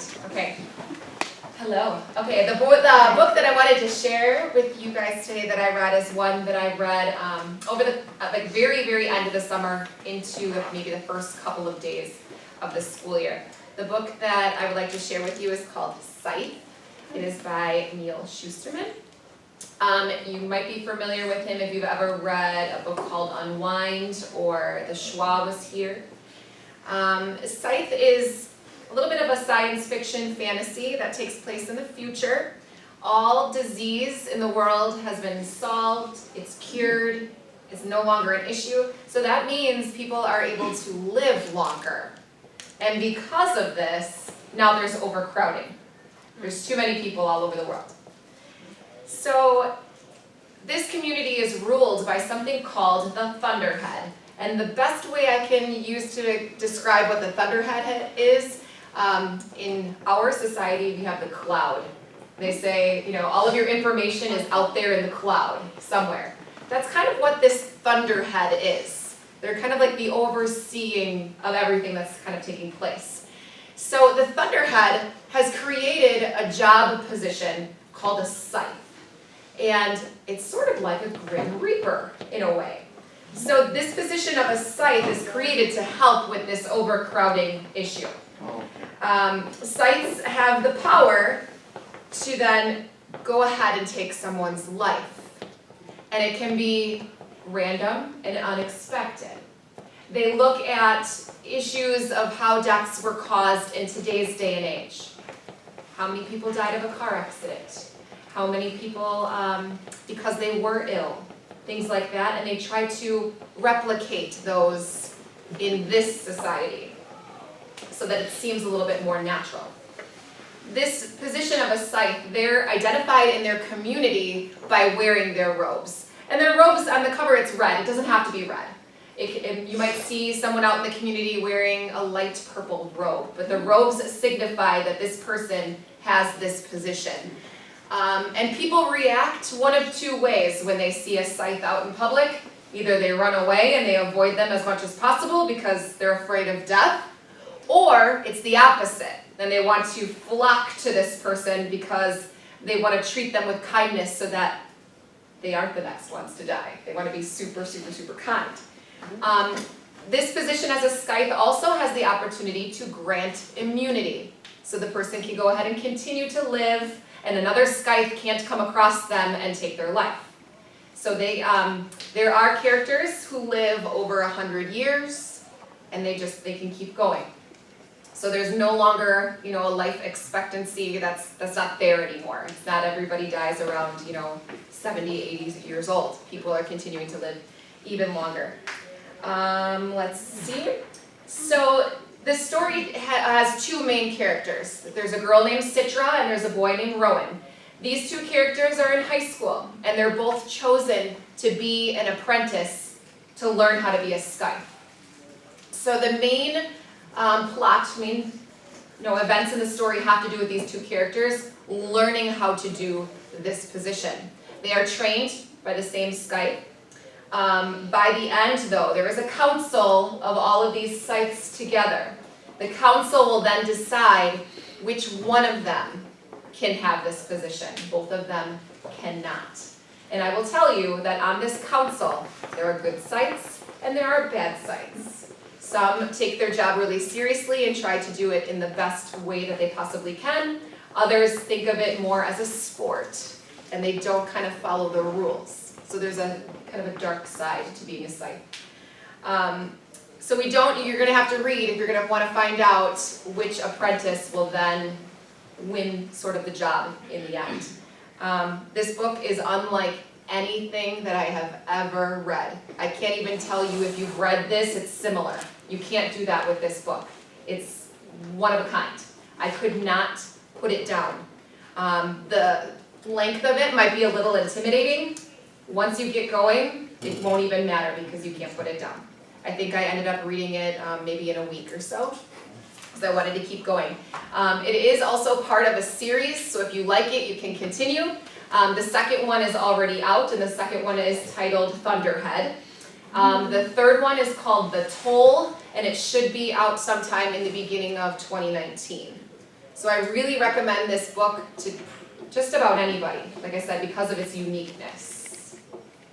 right. Okay. Hello. Okay, the book that I wanted to share with you guys today that I read is one that I read over the very end of the summer into maybe the first couple of days of the school year. The book that I would like to share with you is called Scythe. It is by Neil Shusterman. You might be familiar with him if you've ever read a book called Unwind or The Schwa Was Here. Scythe is a little bit of a science fiction fantasy that takes place in the future. All disease in the world has been solved, it's cured, it's no longer an issue. So that means people are able to live longer. And because of this, now there's overcrowding. There's too many people all over the world. So this community is ruled by something called the Thunderhead. And the best way I can use to describe what the Thunderhead is, in our society we have the cloud. They say, all of your information is out there in the cloud somewhere. That's kind of what this Thunderhead is. They're kind of like the overseeing of everything that's kind of taking place. So the Thunderhead has created a job position called a Scythe. And it's sort of like a Grim Reaper in a way. So this position of a Scythe is created to help with this overcrowding issue. Scythes have the power to then go ahead and take someone's life. And it can be random and unexpected. They look at issues of how deaths were caused in today's day and age. How many people died of a car accident? How many people because they were ill? Things like that, and they try to replicate those in this society so that it seems a little bit more natural. This position of a Scythe, they're identified in their community by wearing their robes. And their robes, on the cover it's red, it doesn't have to be red. You might see someone out in the community wearing a light purple robe, but the robes signify that this person has this position. And people react one of two ways when they see a Scythe out in public. Either they run away and they avoid them as much as possible because they're afraid of death, or it's the opposite. Then they want to flock to this person because they want to treat them with kindness so that they aren't the next ones to die. They want to be super, super, super kind. This position as a Scythe also has the opportunity to grant immunity. So the person can go ahead and continue to live, and another Scythe can't come across them and take their life. So there are characters who live over 100 years, and they can keep going. So there's no longer, a life expectancy that's not there anymore. It's not everybody dies around, 70, 80 years old. People are continuing to live even longer. Let's see. So the story has two main characters. There's a girl named Citra and there's a boy named Rowan. These two characters are in high school, and they're both chosen to be an apprentice to learn how to be a Scythe. So the main events in the story have to do with these two characters learning how to do this position. They are trained by the same Scythe. By the end, though, there is a council of all of these Scythes together. The council will then decide which one of them can have this position. Both of them cannot. And I will tell you that on this council, there are good Scythes and there are bad Scythes. Some take their job really seriously and try to do it in the best way that they possibly can. Others think of it more as a sport, and they don't kind of follow the rules. So there's a kind of a dark side to being a Scythe. So you're going to have to read if you're going to want to find out which apprentice will then win sort of the job in the end. This book is unlike anything that I have ever read. I can't even tell you if you've read this, it's similar. You can't do that with this book. It's one of a kind. I could not put it down. The length of it might be a little intimidating. Once you get going, it won't even matter because you can't put it down. I think I ended up reading it maybe in a week or so, because I wanted to keep going. It is also part of a series, so if you like it, you can continue. The second one is already out, and the second one is titled Thunderhead. The third one is called The Toll, and it should be out sometime in the beginning of 2019. So I really recommend this book to just about anybody, like I said, because of its uniqueness.